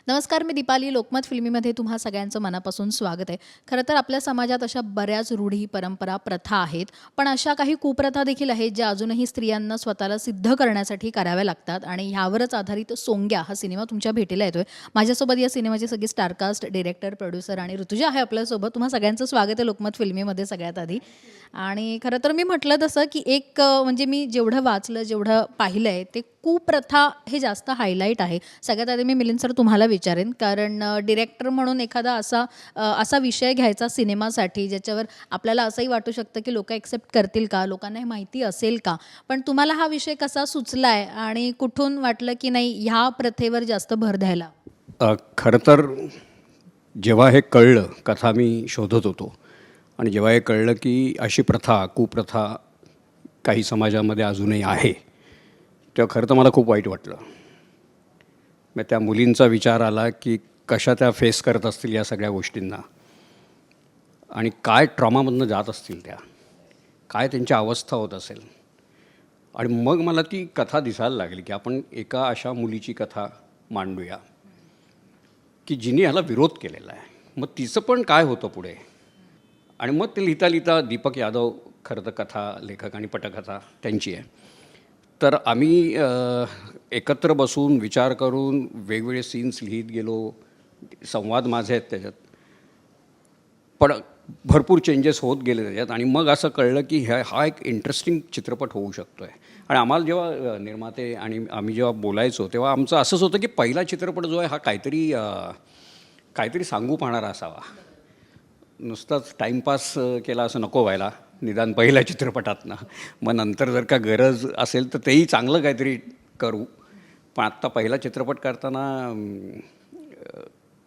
नमस्कार, मी दीपाली. लोकमत फिल्मीमध्ये तुम्हा सगळ्यांचं मनापासून स्वागत आहे. खरं तर आपल्या समाजात अशा बऱ्याच रूढी, परंपरा, प्रथा आहेत. पण अशा काही कुप्रथा देखील आहेत ज्या अजूनही स्त्रियांना स्वतःला सिद्ध करण्यासाठी कराव्या लागतात आणि ह्यावरच आधारित सोंग्या हा सिनेमा तुमच्या भेटीला येतोय. माझ्यासोबत या सिनेमाची सगळी स्टारकास्ट, डिरेक्टर, प्रोड्युसर आणि ऋतुजा आहे आपल्यासोबत. तुम्हा सगळ्यांचं स्वागत आहे लोकमत फिल्मीमध्ये सगळ्यात आधी. आणि खरं तर मी म्हटलं तसं की म्हणजे मी जेवढं वाचलं, जेवढं पाहिलं आहे ते कुप्रथा हे जास्त हायलाईट आहे. सगळ्यात आधी मी मिलिंद सर तुम्हाला विचारेन, कारण डिरेक्टर म्हणून एखादा असा विषय घ्यायचा सिनेमासाठी ज्याच्यावर आपल्याला असंही वाटू शकतं की लोक ॲक्सेप्ट करतील का, लोकांना हे माहिती असेल का, पण तुम्हाला हा विषय कसा सुचला आहे आणि कुठून वाटलं की नाही ह्या प्रथेवर जास्त भर द्यायला? खरं तर जेव्हा हे कळलं, कथा मी शोधत होतो आणि जेव्हा हे कळलं की अशी प्रथा, कुप्रथा काही समाजामध्ये अजूनही आहे, तेव्हा खरं तर मला खूप वाईट वाटलं. मग त्या मुलींचा विचार आला की कशा त्या फेस करत असतील या सगळ्या गोष्टींना आणि काय ट्रॉमामधनं जात असतील त्या, काय त्यांची अवस्था होत असेल. आणि मग मला ती कथा दिसायला लागली की आपण एका अशा मुलीची कथा मांडूया की जिने ह्याला विरोध केलेला आहे. मग तिचं पण काय होतं पुढे. आणि मग ते लिहिता लिहिता दीपक यादव खरं तर कथा लेखक आणि पटकथा त्यांची आहे. तर आम्ही एकत्र बसून विचार करून वेगवेगळे सीन्स लिहित गेलो. संवाद माझे आहेत त्याच्यात, पण भरपूर चेंजेस होत गेले त्याच्यात. आणि मग असं कळलं की हा एक इंटरेस्टिंग चित्रपट होऊ शकतो आहे. आणि आम्हाला जेव्हा निर्माते आणि आम्ही जेव्हा बोलायचो तेव्हा आमचं असंच होतं की पहिला चित्रपट जो आहे हा काहीतरी सांगू पाहणारा असावा. नुसताच टाईमपास केला असं नको व्हायला, निदान पहिल्या चित्रपटातनं. मग नंतर जर का गरज असेल तर तेही चांगलं काहीतरी करू. पण आत्ता पहिला चित्रपट करताना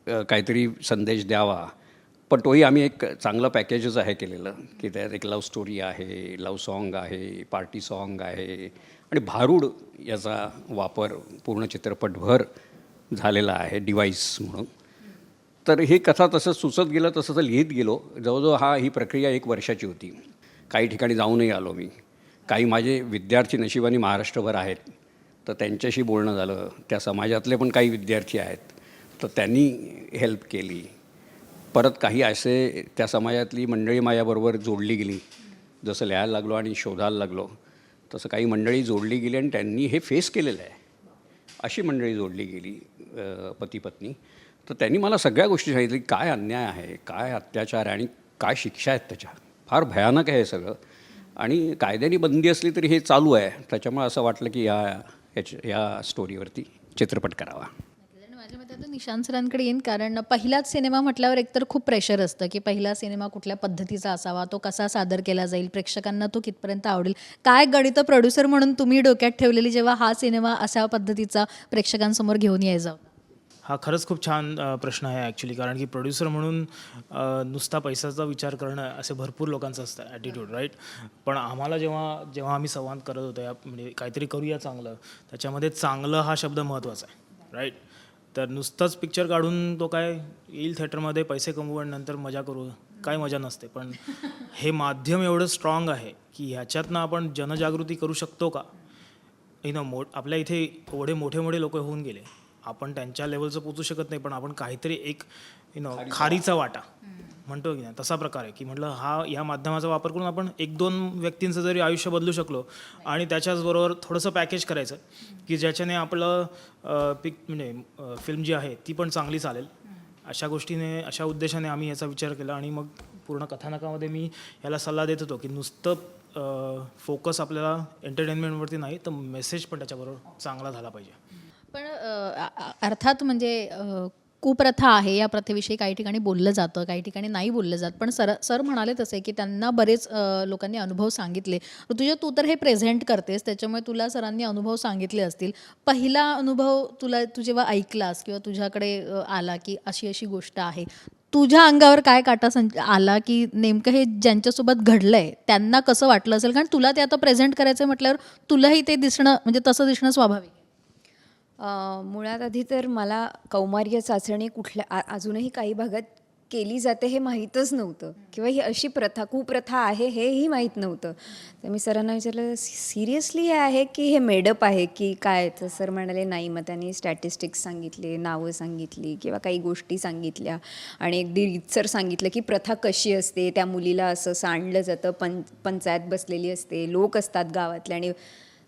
काहीतरी संदेश द्यावा. पण तोही आम्ही एक चांगलं पॅकेजच आहे केलेलं की त्यात एक लव्ह स्टोरी आहे, लव्ह सॉन्ग आहे, पार्टी सॉन्ग आहे आणि भारूड याचा वापर पूर्ण चित्रपटभर झालेला आहे डिव्हाइस म्हणून. तर ही कथा तसं सुचत गेलं तसं लिहित गेलो. जवळजवळ ही प्रक्रिया 1 वर्षाची होती. काही ठिकाणी जाऊनही आलो मी. काही माझे विद्यार्थी नशिबाने महाराष्ट्रभर आहेत, तर त्यांच्याशी बोलणं झालं. त्या समाजातले पण काही विद्यार्थी आहेत, तर त्यांनी हेल्प केली. परत काही असे त्या समाजातली मंडळी माझ्याबरोबर जोडली गेली. जसं लिहायला लागलो आणि शोधायला लागलो तसं काही मंडळी जोडली गेली आणि त्यांनी हे फेस केलेलं आहे. अशी मंडळी जोडली गेली, पती पत्नी. तर त्यांनी मला सगळ्या गोष्टी सांगितली, काय अन्याय आहे, काय अत्याचार आहे आणि काय शिक्षा आहेत त्याच्या. फार भयानक आहे हे सगळं. आणि कायद्याने बंदी असली तरी हे चालू आहे. त्याच्यामुळे असं वाटलं की या स्टोरीवरती चित्रपट करावा. आणि माझ्या मते आता निशांत सरांकडे येईन, कारण पहिलाच सिनेमा म्हटल्यावर एकतर खूप प्रेशर असतं की पहिला सिनेमा कुठल्या पद्धतीचा असावा, तो कसा सादर केला जाईल, प्रेक्षकांना तो कितपर्यंत आवडेल. काय गणित प्रोड्युसर म्हणून तुम्ही डोक्यात ठेवलेली जेव्हा हा सिनेमा अशा पद्धतीचा प्रेक्षकांसमोर घेऊन यायचा? हा खरंच खूप छान प्रश्न आहे ॲक्च्युली. कारण की प्रोड्युसर म्हणून नुसता पैशाचा विचार करणं असे भरपूर लोकांचं असतं ॲटिट्यूड, राईट. पण आम्हाला जेव्हा जेव्हा आम्ही संवाद करत होतो म्हणजे काहीतरी करूया चांगलं, त्याच्यामध्ये चांगलं हा शब्द महत्त्वाचा आहे, राईट. तर नुसतंच पिक्चर काढून तो काय येईल थिएटरमध्ये, पैसे कमवू आणि नंतर मजा करू, काय मजा नसते. पण हे माध्यम एवढं स्ट्रॉंग आहे की ह्याच्यातनं आपण जनजागृती करू शकतो का. आपल्या इथे एवढे मोठे मोठे लोक होऊन गेले, आपण त्यांच्या लेवलचं पोचू शकत नाही, पण आपण काहीतरी एक खारीचा वाटा म्हणतो की नाही, तसा प्रकार आहे. की म्हटलं या माध्यमाचा वापर करून आपण 1-2 व्यक्तींचं जरी आयुष्य बदलू शकलो आणि त्याच्याचबरोबर थोडंसं पॅकेज करायचं की ज्याच्याने आपलं फिल्म जी आहे ती पण चांगली चालेल. अशा उद्देशाने आम्ही याचा विचार केला. आणि मग पूर्ण कथानकामध्ये मी याला सल्ला देत होतो की नुसतं फोकस आपल्याला एंटरटेनमेंटवरती नाही, तर मेसेज पण त्याच्याबरोबर चांगला झाला पाहिजे. पण अर्थात म्हणजे कुप्रथा आहे, या प्रथेविषयी काही ठिकाणी बोललं जातं, काही ठिकाणी नाही बोललं जात. पण सर म्हणाले तसे की त्यांना बरेच लोकांनी अनुभव सांगितले. तू तर हे प्रेझेंट करतेस, त्याच्यामुळे तुला सरांनी अनुभव सांगितले असतील. पहिला अनुभव तू जेव्हा ऐकलास किंवा तुझ्याकडे आला की अशी अशी गोष्ट आहे, तुझ्या अंगावर काय काटा आला की नेमकं हे ज्यांच्यासोबत घडलंय त्यांना कसं वाटलं असेल? कारण तुला ते आता प्रेझेंट करायचं म्हटल्यावर तुलाही ते दिसणं, म्हणजे तसं दिसणं स्वाभाविक आहे. मुळात आधी तर मला कौमार्य चाचणी अजूनही काही भागात केली जाते हे माहीतच नव्हतं किंवा ही अशी प्रथा कुप्रथा आहे हेही माहीत नव्हतं. तर मी सरांना विचारलं सिरियसली हे आहे की हे मेडअप आहे की काय? तर सर म्हणाले नाही. मग त्यांनी स्टॅटिस्टिक्स सांगितले, नावं सांगितली किंवा काही गोष्टी सांगितल्या आणि अगदी रीतसर सांगितलं की प्रथा कशी असते, त्या मुलीला असं आणलं जातं, पंचायत बसलेली असते, लोक असतात गावातले. आणि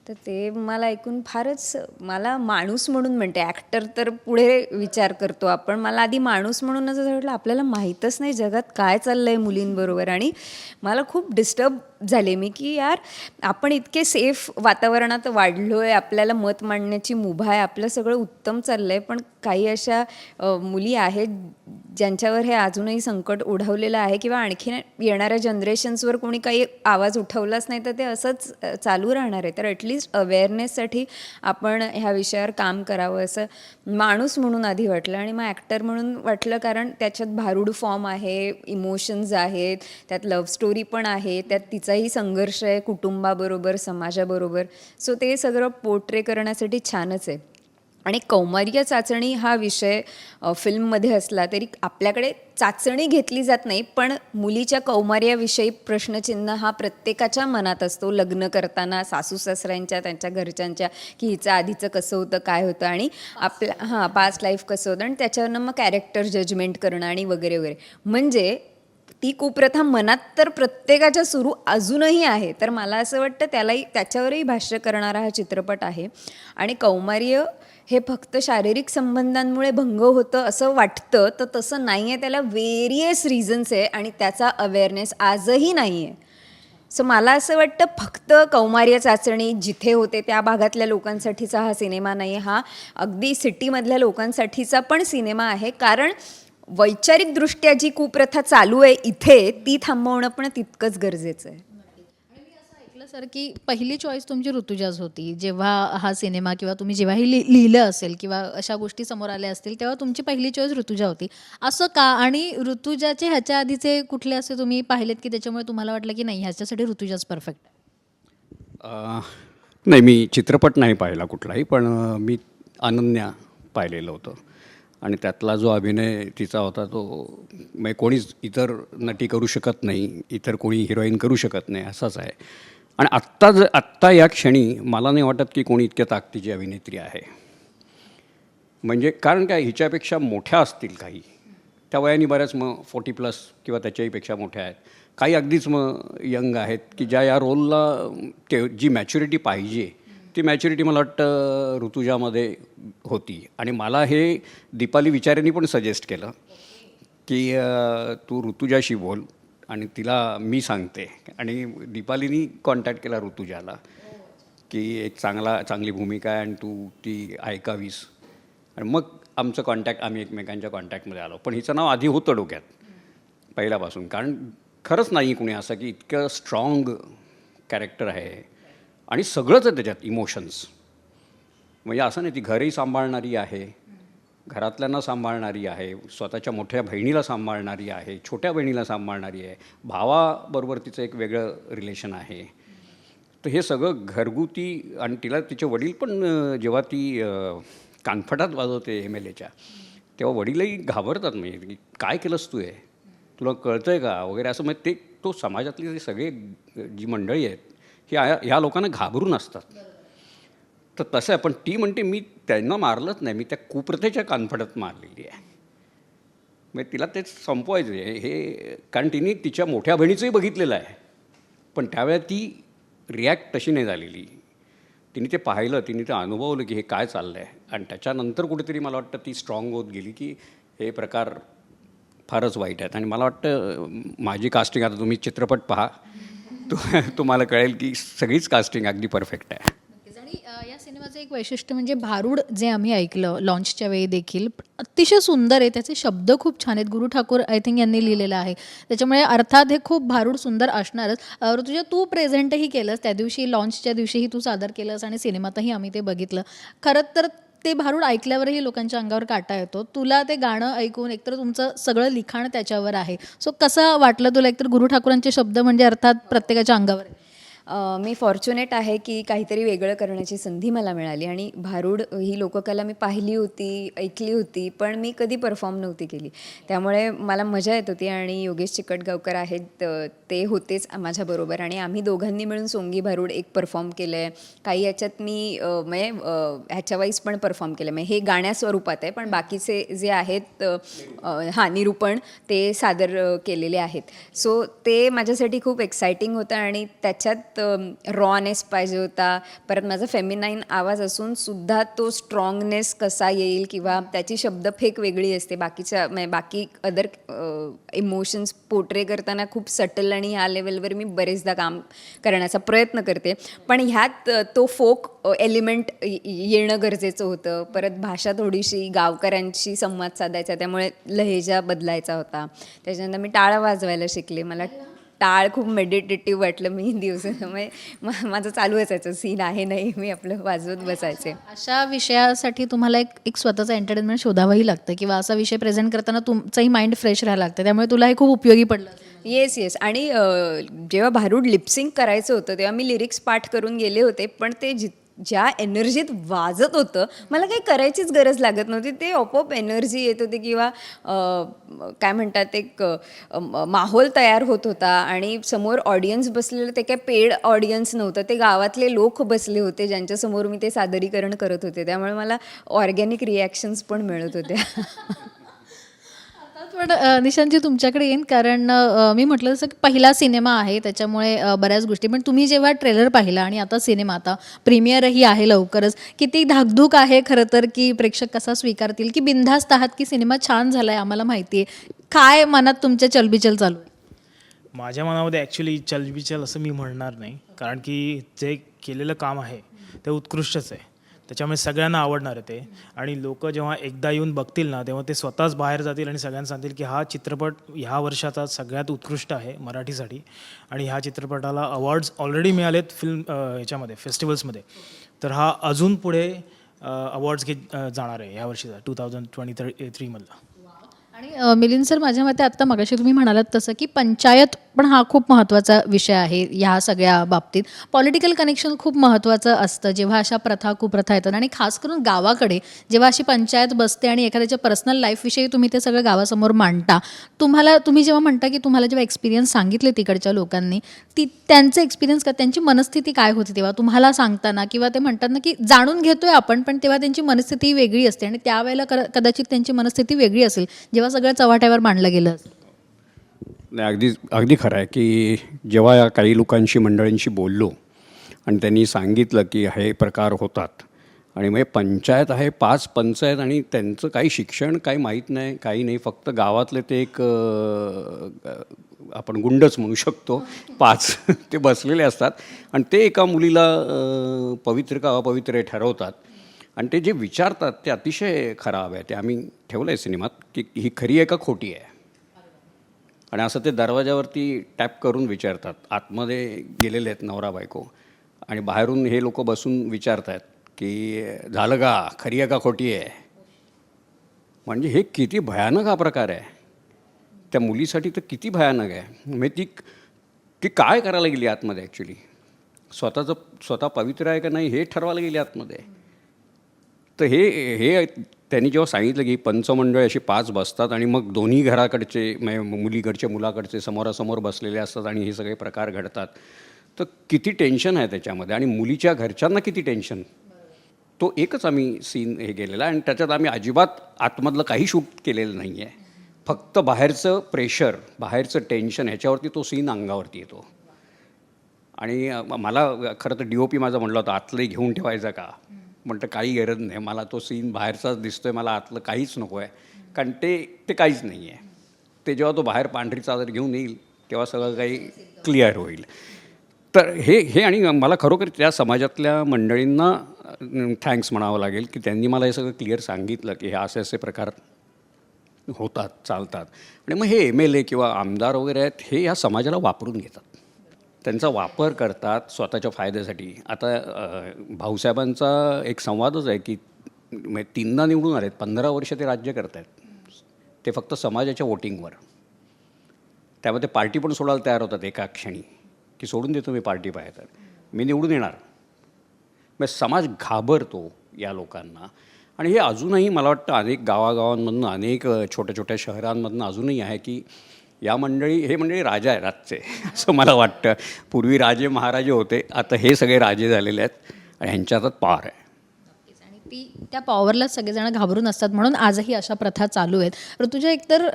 तर ते मला ऐकून फारच, मला माणूस म्हणून म्हणते, ॲक्टर तर पुढे विचार करतो आपण, मला आधी माणूस म्हणूनच असं वाटलं आपल्याला माहीतच नाही जगात काय चाललं आहे मुलींबरोबर. आणि मला खूप डिस्टर्ब झाले मी की यार आपण इतके सेफ वातावरणात वाढलो आहे, आपल्याला मत मांडण्याची मुभा आहे, आपलं सगळं उत्तम चाललं आहे, पण काही अशा मुली आहेत ज्यांच्यावर हे अजूनही संकट ओढवलेलं आहे किंवा आणखी येणाऱ्या जनरेशन्सवर कोणी काही आवाज उठवलाच नाही तर ते असंच चालू राहणार आहे. तर ॲटलिस्ट अवेअरनेससाठी आपण ह्या विषयावर काम करावं असं माणूस म्हणून आधी वाटलं आणि मग ॲक्टर म्हणून वाटलं, कारण त्याच्यात भारूड फॉर्म आहे, इमोशन्स आहेत, त्यात लव्ह स्टोरी पण आहे, त्यात तिचाही संघर्ष आहे कुटुंबाबरोबर, समाजाबरोबर. सो ते सगळं पोर्ट्रे करण्यासाठी छानच आहे. आणि कौमार्य चाचणी हा विषय फिल्ममध्ये असला तरी आपल्याकडे चाचणी घेतली जात नाही, पण मुलीच्या कौमार्याविषयी प्रश्नचिन्ह हा प्रत्येकाच्या मनात असतो लग्न करताना, सासू सासऱ्यांच्या, त्यांच्या घरच्यांच्या, की हिचं आधीचं कसं होतं, काय होतं आणि आपल्या पास्ट लाईफ कसं होतं आणि त्याच्यावरनं मग कॅरेक्टर जजमेंट करणं आणि वगैरे वगैरे. म्हणजे ती कुप्रथा मनात तर प्रत्येकाच्या सुरू अजूनही आहे. तर मला असं वाटतं त्याच्यावरही भाष्य करणारा हा चित्रपट आहे. आणि कौमार्य हे फक्त शारीरिक संबंधांमुळे भंग होतं असं वाटतं, तर तसं नाही आहे. त्याला वेरियस रिझन्स आहे आणि त्याचा अवेअरनेस आजही नाही आहे. सो मला असं वाटतं फक्त कौमार्य चाचणी जिथे होते त्या भागातल्या लोकांसाठीचा हा सिनेमा नाही, हा अगदी सिटीमधल्या लोकांसाठीचा पण सिनेमा आहे. कारण वैचारिकदृष्ट्या जी कुप्रथा चालू आहे इथे, ती थांबवणं पण तितकंच गरजेचं आहे. ऐकलं सर की पहिली चॉईस तुमची ऋतुजाच होती. जेव्हा हा सिनेमा किंवा तुम्ही जेव्हाही लिहिलं असेल किंवा अशा गोष्टी समोर आल्या असतील तेव्हा तुमची पहिली चॉईस ऋतुजा होती. असं का? आणि ऋतुजाचे ह्याच्या आधीचे कुठले असे तुम्ही पाहिलेत की त्याच्यामुळे तुम्हाला वाटलं की नाही ह्याच्यासाठी ऋतुजाच परफेक्ट आहे? नाही, मी चित्रपट नाही पाहिला कुठलाही, पण मी अनन्या पाहिलेलं होतं आणि त्यातला जो अभिनय तिचा होता तो म्हणजे कोणीच इतर नटी करू शकत नाही, इतर कोणी हिरोईन करू शकत नाही असाच आहे. आणि आत्ता या क्षणी मला नाही वाटत की कोणी इतक्या ताकदीची अभिनेत्री आहे. म्हणजे कारण काय, हिच्यापेक्षा मोठ्या असतील काही, त्या वयाने बऱ्याच मग 40+ किंवा त्याच्याही पेक्षा मोठ्या आहेत, काही अगदीच मग यंग आहेत की ज्या या रोलला जी मॅच्युरिटी पाहिजे ती मॅच्युरिटी मला वाटतं ऋतुजामध्ये होती. आणि मला हे दीपाली विचारेंनी पण सजेस्ट केलं की तू ऋतुजाशी बोल आणि तिला मी सांगते. आणि दीपालीनी कॉन्टॅक्ट केला ऋतुजाला की एक चांगली भूमिका आहे आणि तू ती ऐकावीस. आणि मग आम्ही एकमेकांच्या कॉन्टॅक्टमध्ये आलो. पण हिचं नाव आधी होतं डोक्यात पहिल्यापासून, कारण खरंच नाही कुणी असं की इतकं स्ट्रॉंग कॅरेक्टर आहे आणि सगळंच आहे त्याच्यात, इमोशन्स. म्हणजे असं नाही, ती घरही सांभाळणारी आहे, घरातल्यांना सांभाळणारी आहे, स्वतःच्या मोठ्या बहिणीला सांभाळणारी आहे, छोट्या बहिणीला सांभाळणारी आहे, भावाबरोबर तिचं एक वेगळं रिलेशन आहे. तर हे सगळं घरगुती. आणि तिला तिचे वडील पण जेव्हा ती कानफटात वाजवते MLAच्या, तेव्हा वडीलही घाबरतात. म्हणजे की काय केलंस तू, आहे तुला कळतं आहे का वगैरे असं. म्हणजे तो समाजातली जे सगळे जी मंडळी आहेत ह्या लोकांना घाबरून असतात. तर तसं आहे. पण ती म्हणते मी त्यांना मारलंच नाही, मी त्या कुप्रथेच्या कानफटात मारलेली आहे. म्हणजे तिला तेच संपवायचं आहे हे. कारण तिने तिच्या मोठ्या बहिणीचंही बघितलेलं आहे, पण त्यावेळेला ती रिॲक्ट तशी नाही झालेली. तिने ते पाहिलं, तिने ते अनुभवलं की हे काय चाललं आहे. आणि त्याच्यानंतर कुठेतरी मला वाटतं ती स्ट्रॉंग होत गेली की हे प्रकार फारच वाईट आहेत. आणि मला वाटतं माझी कास्टिंग, आता तुम्ही चित्रपट पहा तुम्हाला कळेल की सगळीच कास्टिंग अगदी परफेक्ट आहे. आणि या सिनेमाचं एक वैशिष्ट्य म्हणजे भारूड जे आम्ही ऐकलं लॉन्चच्या वेळी देखील अतिशय सुंदर आहे. त्याचे शब्द खूप छान आहेत. गुरु ठाकूर आय थिंक यांनी लिहिलेलं आहे. त्याच्यामुळे अर्थात हे खूप भारूड सुंदर असणारच. ऋतुजा, तू प्रेझेंटही केलंस त्या दिवशी, लॉन्चच्या दिवशीही तू सादर केलंस आणि सिनेमातही आम्ही ते बघितलं. खरं तर ते भारूड ऐकल्यावरही लोकांच्या अंगावर काटा येतो. तुला ते गाणं ऐकून एकतर तुमचं सगळं लिखाण त्याच्यावर आहे. सो कसं वाटलं तुला? एकतर गुरु ठाकूरांचे शब्द म्हणजे अर्थात प्रत्येकाच्या अंगावर आहे. मी फॉर्च्युनेट आहे की काहीतरी वेगळं करण्याची संधी मला मिळाली आणि भारूड ही लोककला मी पाहिली होती, ऐकली होती, पण मी कधी परफॉर्म नव्हती केली. त्यामुळे मला मजा येत होती आणि योगेश चिकटगावकर आहेत ते होतेच माझ्याबरोबर आणि आम्ही दोघांनी मिळून सोंगी भारूड एक परफॉर्म केलं आहे. काही याच्यात मी म्हणजे ह्याच्या वाईज पण परफॉर्म केलं, म्हणजे हे गाण्या स्वरूपात आहे, पण बाकीचे जे आहेत निरूपण ते सादर केलेले आहेत. सो ते माझ्यासाठी खूप एक्सायटिंग होतं आणि त्याच्यात रॉनेस पाहिजे होता. परत माझा फेमिनाईन आवाज असून सुद्धा तो स्ट्रॉंगनेस कसा येईल किंवा त्याची शब्दफेक वेगळी असते. म्हणजे बाकी अदर इमोशन्स पोर्ट्रे करताना खूप सटल आणि ह्या लेवलवर मी बरेचदा काम करण्याचा प्रयत्न करते. पण ह्यात तो फोक एलिमेंट येणं गरजेचं होतं. परत भाषा थोडीशी गावकऱ्यांशी संवाद साधायचा, त्यामुळे लहेजा बदलायचा होता. त्याच्यानंतर मी टाळ वाजवायला शिकले. मला टाळ खूप मेडिटेटिव्ह वाटलं. मी दिवसामुळे माझं चालू असायचं, सीन आहे नाही, मी आपलं वाजवत बसायचे. अशा विषयासाठी तुम्हाला एक एक स्वतःचं एंटरटेनमेंट शोधावंही लागतं किंवा असा विषय प्रेझेंट करताना तुमचंही माइंड फ्रेश राहायला लागतं, त्यामुळे तुला हे खूप उपयोगी पडलं असेल. येस आणि जेव्हा भारूड लिपसिंग करायचं होतं तेव्हा मी लिरिक्स पाठ करून गेले होते, पण ते ज्या एनर्जीत वाजत होतं मला काही करायचीच गरज लागत नव्हती. ते आपोआप एनर्जी येत होती किंवा काय म्हणतात एक माहोल तयार होत होता आणि समोर ऑडियन्स बसलेलं ते काय पेड ऑडियन्स नव्हतं, ते गावातले लोक बसले होते ज्यांच्यासमोर मी ते सादरीकरण करत होते. त्यामुळे मला ऑर्गॅनिक रिॲक्शन्स पण मिळत होत्या. पण निशांतजी तुमच्याकडे येईन, कारण मी म्हटलं जसं की पहिला सिनेमा आहे त्याच्यामुळे बऱ्याच गोष्टी, पण तुम्ही जेव्हा ट्रेलर पाहिला आणि आता सिनेमा आता प्रीमियरही आहे लवकरच, किती धाकधूक आहे खरं तर की प्रेक्षक कसा स्वीकारतील, की बिनधास्त आहात की सिनेमा छान झाला आहे आम्हाला माहिती आहे, काय मनात तुमच्या चलबिचल चालू आहे? माझ्या मनामध्ये ॲक्च्युली चलबिचल असं मी म्हणणार नाही, कारण की जे केलेलं काम आहे ते उत्कृष्टच आहे. त्याच्यामुळे सगळ्यांना आवडणार आहे ते. आणि लोक जेव्हा एकदा येऊन बघतील ना, तेव्हा ते स्वतःच बाहेर जातील आणि सगळ्यांना सांगतील की हा चित्रपट ह्या वर्षाचा सगळ्यात उत्कृष्ट आहे मराठीसाठी. आणि ह्या चित्रपटाला अवॉर्ड्स ऑलरेडी मिळालेत फिल्म ह्याच्यामध्ये फेस्टिवल्समध्ये. तर हा अजून पुढे अवॉर्ड्स घेत जाणार आहे ह्या वर्षीचा 2023 मधला. आणि मिलिंद सर, माझ्या मते आत्ता मगाशी तुम्ही म्हणालात तसं की पंचायत पण हा खूप महत्त्वाचा विषय आहे ह्या सगळ्या बाबतीत. पॉलिटिकल कनेक्शन खूप महत्त्वाचं असतं जेव्हा अशा प्रथा कुप्रथा येतात, आणि खास करून गावाकडे जेव्हा अशी पंचायत बसते आणि एखाद्याच्या पर्सनल लाईफविषयी तुम्ही ते सगळं गावासमोर मांडता. तुम्ही जेव्हा म्हणता की तुम्हाला जेव्हा एक्सपिरियन्स सांगितले तिकडच्या लोकांनी, त्यांचे एक्सपिरियन्स त्यांची मनस्थिती काय होती तेव्हा तुम्हाला सांगताना, किंवा ते म्हणतात ना की जाणून घेतोय आपण, पण तेव्हा त्यांची मनस्थिती वेगळी असते आणि त्यावेळेला कदाचित त्यांची मनस्थिती वेगळी असेल जेव्हा सगळं चव्हाट्यावर मांडलं गेलं असेल. नाही, अगदी खरं आहे की जेव्हा या काही लोकांशी मंडळींशी बोललो आणि त्यांनी सांगितलं की हे प्रकार होतात आणि मग पंचायत आहे, 5 पंचायत, आणि त्यांचं काही शिक्षण काही माहीत नाही, काही नाही, फक्त गावातले ते एक आपण गुंडच म्हणू शकतो, 5 ते बसलेले असतात आणि ते एका मुलीला पवित्र का अपवित्र हे ठरवतात. आणि ते जे विचारतात ते अतिशय खराब आहे. ते आम्ही ठेवलं आहे सिनेमात की ही खरी आहे का खोटी आहे. आणि असं ते दरवाजावरती टॅप करून विचारतात. आतमध्ये गेलेले आहेत नवरा बायको आणि बाहेरून हे लोक बसून विचारत आहेत की झालं का, खरी आहे का खोटी आहे. म्हणजे हे किती भयानक हा प्रकार आहे. त्या मुलीसाठी तर किती भयानक आहे. म्हणजे ती काय करायला गेली आतमध्ये ॲक्च्युली, स्वतः पवित्र आहे का नाही हे ठरवायला गेली आतमध्ये. तर हे त्यांनी जेव्हा सांगितलं की पंचमंडळ अशी 5 बसतात आणि मग दोन्ही घराकडचे मुलीकडचे मुलाकडचे समोरासमोर बसलेले असतात आणि हे सगळे प्रकार घडतात, तर किती टेन्शन आहे त्याच्यामध्ये. आणि मुलीच्या घरच्यांना किती टेन्शन. तो एकच आम्ही सीन हे केलेला आणि त्याच्यात आम्ही अजिबात आतमधलं काही शूट केलेलं नाही आहे. फक्त बाहेरचं प्रेशर, बाहेरचं टेन्शन ह्याच्यावरती तो सीन अंगावरती येतो. आणि मला खरं तर DOP माझा म्हटलं होतं आतलंही घेऊन ठेवायचा का, म्हटलं काही गरज नाही, मला तो सीन बाहेरचाच दिसतोय, मला आतलं काहीच नको आहे. कारण ते काहीच नाही आहे. ते जेव्हा तो बाहेर पांढरी चादर घेऊन येईल तेव्हा सगळं काही क्लिअर होईल. तर हे आणि मला खरोखर त्या समाजातल्या मंडळींना थँक्स म्हणावं लागेल की त्यांनी मला हे सगळं क्लिअर सांगितलं की हे असे प्रकार होतात, चालतात. आणि मग हे MLA किंवा आमदार वगैरे आहेत हे या समाजाला वापरून घेतात, त्यांचा वापर करतात स्वतःच्या फायद्यासाठी. आता भाऊसाहेबांचा एक संवादच आहे की 3दा निवडून आलेत, 15 वर्ष ते राज्य करत आहेत, ते फक्त समाजाच्या वोटिंगवर. त्यामध्ये पार्टी पण सोडायला तयार होतात एका क्षणी. की सोडून देतो मी पार्टी पाहिजे तर, मी निवडून येणार. मग समाज घाबरतो या लोकांना. आणि हे अजूनही मला वाटतं अनेक गावागावांमधनं, अनेक छोट्या छोट्या शहरांमधनं अजूनही आहे की या हे मंडळी राजा आहे राजचे असं मला वाटतं. पूर्वी राजे महाराजे होते, आता हे सगळे राजे झालेले आहेत आणि ह्यांच्या हातात पार आहे. आणि त्या पॉवरलाच सगळेजण घाबरून असतात, म्हणून आजही अशा प्रथा चालू आहेत. ऋतुजा, एकतर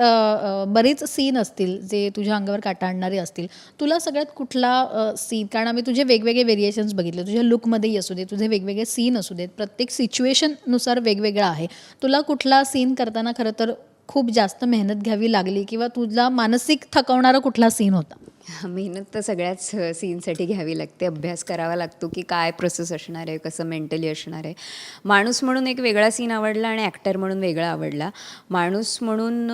बरेच सीन असतील जे तुझ्या अंगावर काटा आणणारे असतील. तुला सगळ्यात कुठला सीन, कारण आम्ही तुझे वेगवेगळे व्हेरिएशन्स बघितले, तुझ्या लुकमध्येही असू दे, तुझे वेगवेगळे सीन असू देत, प्रत्येक सिच्युएशननुसार वेगवेगळा आहे. तुला कुठला सीन करताना खरं तर खूप जास्त मेहनत घ्यावी लागली, किंवा तुला मानसिक थकवणारा कुठला सीन होता? मेहनत तर सगळ्याच सीनसाठी घ्यावी लागते. अभ्यास करावा लागतो की काय प्रोसेस असणार आहे, कसं मेंटली असणार आहे. माणूस म्हणून एक वेगळा सीन आवडला आणि ॲक्टर म्हणून वेगळा आवडला. माणूस म्हणून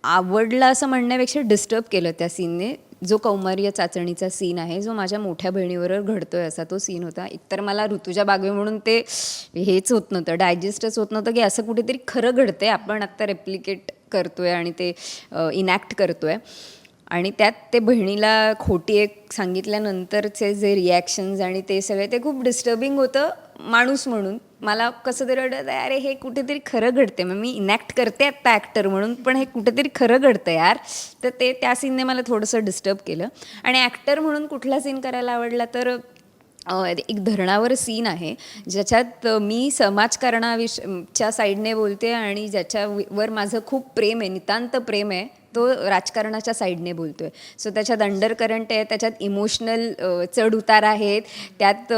आवडला असं म्हणण्यापेक्षा डिस्टर्ब केलं त्या सीनने. जो कौमार्य चाचणीचा सीन आहे, जो माझ्या मोठ्या बहिणीबरोबर घडतोय असा तो सीन होता. एकतर मला ऋतुजा बागवे म्हणून ते हेच होत नव्हतं, डायजेस्टच होत नव्हतं की असं कुठेतरी खरं घडतंय, आपण आत्ता रेप्लिकेट करतोय आणि ते इनॅक्ट करतोय. आणि त्यात ते बहिणीला खोटी एक सांगितल्यानंतरचे जे रिॲक्शन्स आणि ते सगळे, ते खूप डिस्टर्बिंग होतं माणूस म्हणून. मला कसं तरी वाटतं, अरे हे कुठेतरी खरं घडते, मग मी इनॅक्ट करते आत्ता ॲक्टर म्हणून, पण हे कुठेतरी खरं घडतं यार. तर ते त्या सीनने मला थोडंसं डिस्टर्ब केलं. आणि ॲक्टर म्हणून कुठला सीन करायला आवडला तर एक धरणावर सीन आहे ज्याच्यात मी समाजकारणाच्या साईडने बोलते आणि ज्याच्यावर माझं खूप प्रेम आहे, नितांत प्रेम आहे, तो राजकारणाच्या साईडने बोलतो आहे. सो त्याच्यात अंडर करंट आहे, त्याच्यात इमोशनल चढ उतार आहेत, त्यात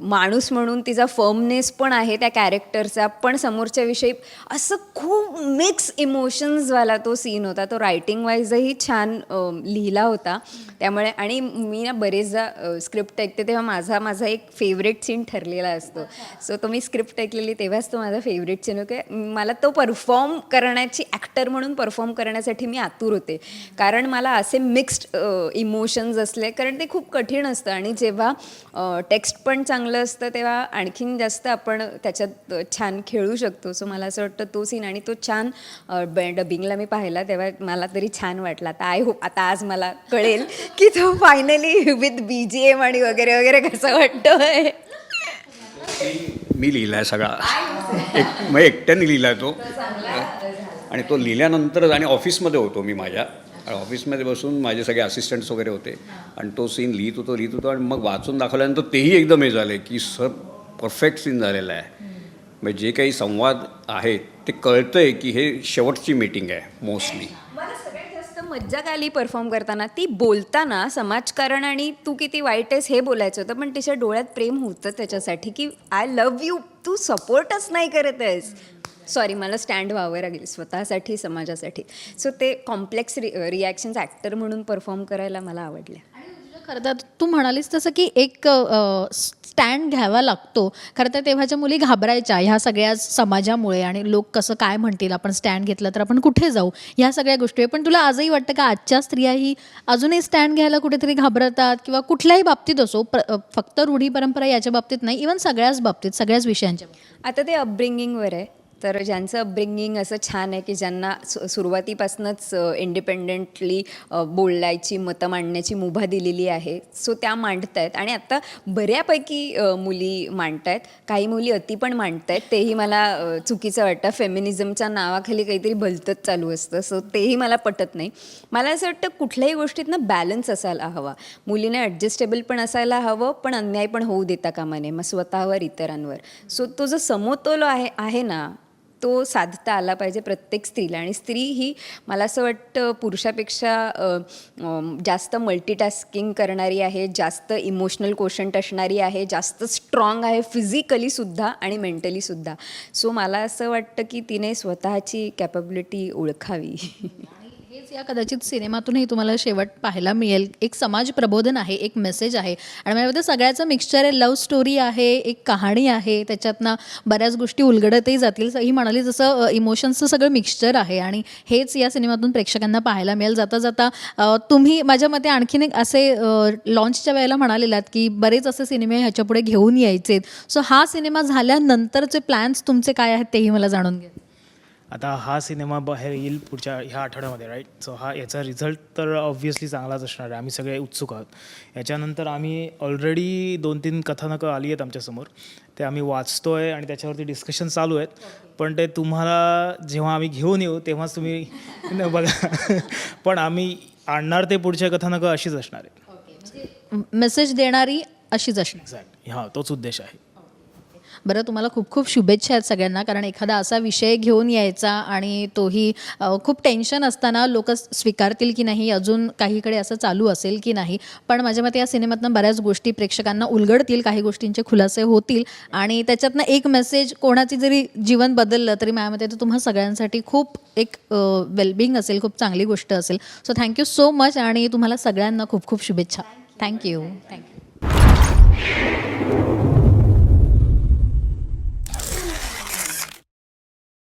माणूस म्हणून तिचा फर्मनेस पण आहे त्या कॅरेक्टरचा, पण समोरच्याविषयी असं खूप मिक्स इमोशन्सवाला तो सीन होता. तो रायटिंग वाईजही छान लिहिला होता. त्यामुळे आणि मी ना बरेचदा स्क्रिप्ट ऐकते तेव्हा माझा एक फेवरेट सीन ठरलेला असतो. सो तो मी स्क्रिप्ट ऐकलेली तेव्हाच तो माझा फेवरेट सीन होते. मला तो परफॉर्म करण्याची, ॲक्टर म्हणून परफॉर्म करण्यासाठी मी आतुर होते, कारण मला असे मिक्स्ड इमोशन्स असले, कारण ते खूप कठीण असतं. आणि जेव्हा टेक्स्ट पण चांगलं असतं तेव्हा आणखीन जास्त आपण त्याच्यात छान खेळू शकतो. सो मला असं वाटतं तो सीन, आणि तो छान डबिंगला मी पाहिला तेव्हा मला तरी छान वाटला. आता आय होप आता आज मला कळेल की तो फायनली विथ BGM आणि वगैरे वगैरे कसं वाटतोय. मी लिहिला आहे सगळा, मग एकट्याने लिहिला आहे तो. आणि तो लिहिल्यानंतर, आणि ऑफिसमध्ये होतो मी माझ्या, ऑफिसमध्ये बसून माझे सगळे असिस्टंट्स वगैरे होते, आणि तो सीन लिहित होतो आणि मग वाचून दाखवल्यानंतर तेही एकदम हे झाले की सर परफेक्ट सीन झालेला आहे. म्हणजे जे काही संवाद आहेत ते कळतंय की हे शेवटची मीटिंग आहे मोस्टली. मला सगळ्यात जास्त मज्जा काय आली परफॉर्म करताना, ती बोलताना समाजकारण आणि तू किती वाईट आहेस हे बोलायचं होतं, पण तिच्या डोळ्यात प्रेम होतं त्याच्यासाठी की आय लव्ह यू, तू सपोर्टच नाही करत आहेस. सॉरी, मला स्टँड व्हावं लागेल स्वतःसाठी, समाजासाठी. सो ते कॉम्प्लेक्स रिॲक्शन्स ॲक्टर म्हणून परफॉर्म करायला मला आवडल्या. खरं तर तू म्हणालीस तसं की एक स्टँड घ्यावा लागतो. खरं तर तेव्हाच्या मुली घाबरायच्या ह्या सगळ्या समाजामुळे, आणि लोक कसं काय म्हणतील, आपण स्टँड घेतला तर आपण कुठे जाऊ, ह्या सगळ्या गोष्टी. पण तुला आजही वाटतं का आजच्या स्त्रियाही अजूनही स्टँड घ्यायला कुठेतरी घाबरतात, किंवा कुठल्याही बाबतीत असो, फक्त रूढी परंपरा याच्या बाबतीत नाही, इव्हन सगळ्याच बाबतीत, सगळ्याच विषयांच्या बाबतीत? आता ते अपब्रिंगिंगवर आहे. तर ज्यांचं अपब्रिंगिंग असं छान आहे की ज्यांना सुरुवातीपासूनच इंडिपेंडेंटली बोलायची, मतं मांडण्याची मुभा दिलेली आहे, सो त्या मांडत आहेत. आणि आत्ता बऱ्यापैकी मुली मांडत आहेत. काही मुली अति पण मांडत आहेत, तेही मला चुकीचं वाटतं. फेमिनिझमच्या नावाखाली काहीतरी भलतंच चालू असतं, सो तेही मला पटत नाही. मला असं वाटतं कुठल्याही गोष्टीतनं बॅलन्स असायला हवा. मुलीने ॲडजस्टेबल पण असायला हवं, पण अन्याय पण होऊ देता कामा नये, मग स्वतःवर, इतरांवर. सो तो जो समतोल आहे ना, तो साधता आला पाहिजे प्रत्येक स्त्रीला. आणि स्त्री ही मला असं वाटतं पुरुषापेक्षा जास्त मल्टीटास्किंग करणारी आहे, जास्त इमोशनल कोशंट असणारी आहे, जास्त स्ट्रॉंग आहे फिजिकलीसुद्धा आणि मेंटलीसुद्धा. सो मला असं वाटतं की तिने स्वतःची कॅपॅबिलिटी ओळखावी. हेच या कदाचित सिनेमातूनही तुम्हाला शेवट पाहायला मिळेल. एक समाज प्रबोधन आहे, एक मेसेज आहे, आणि मला वाटतं सगळ्याचं मिक्सचर आहे. लव्ह स्टोरी आहे, एक कहाणी आहे, त्याच्यातनं बऱ्याच गोष्टी उलगडतही जातील. ही म्हणाली जसं इमोशन्सचं सगळं मिक्सचर आहे, आणि हेच या सिनेमातून प्रेक्षकांना पाहायला मिळेल. जाता जाता तुम्ही माझ्या मते आणखीन एक असे लॉन्चच्या वेळेला म्हणालेलात की बरेच असे सिनेमे ह्याच्यापुढे घेऊन यायचे. सो हा सिनेमा झाल्यानंतरचे प्लॅन्स तुमचे काय आहेत तेही मला जाणून घ्या. आता हा सिनेमा बाहेर येईल पुढच्या ह्या आठवड्यामध्ये, राईट. सो याचा रिझल्ट तर ऑब्व्हियसली चांगलाच असणार आहे. आम्ही सगळे उत्सुक आहोत. याच्यानंतर आम्ही ऑलरेडी 2-3 कथानकं आली आहेत आमच्यासमोर. ते आम्ही वाचतोय आणि त्याच्यावरती डिस्कशन चालू आहेत. पण ते तुम्हाला जेव्हा आम्ही घेऊन येऊ तेव्हाच तुम्ही बघा. पण आम्ही आणणार ते पुढच्या कथानकं अशीच असणार आहेत. मेसेज देणारी अशीच असणार. एक्झॅक्ट, हा तोच उद्देश आहे. बरं, तुम्हाला खूप खूप शुभेच्छा आहेत सगळ्यांना, कारण एखादा असा विषय घेऊन यायचा आणि तोही खूप टेन्शन असताना लोक स्वीकारतील की नाही, अजून काहीकडे असं चालू असेल की नाही. पण माझ्या मते या सिनेमातनं बऱ्याच गोष्टी प्रेक्षकांना उलगडतील, काही गोष्टींचे खुलासे होतील आणि त्याच्यातनं एक मेसेज कोणाची जरी जीवन बदललं तरी माझ्या मते ते तुम्हा सगळ्यांसाठी खूप एक वेलबिंग असेल, खूप चांगली गोष्ट असेल. सो थँक्यू सो मच आणि तुम्हाला सगळ्यांना खूप खूप शुभेच्छा. थँक्यू.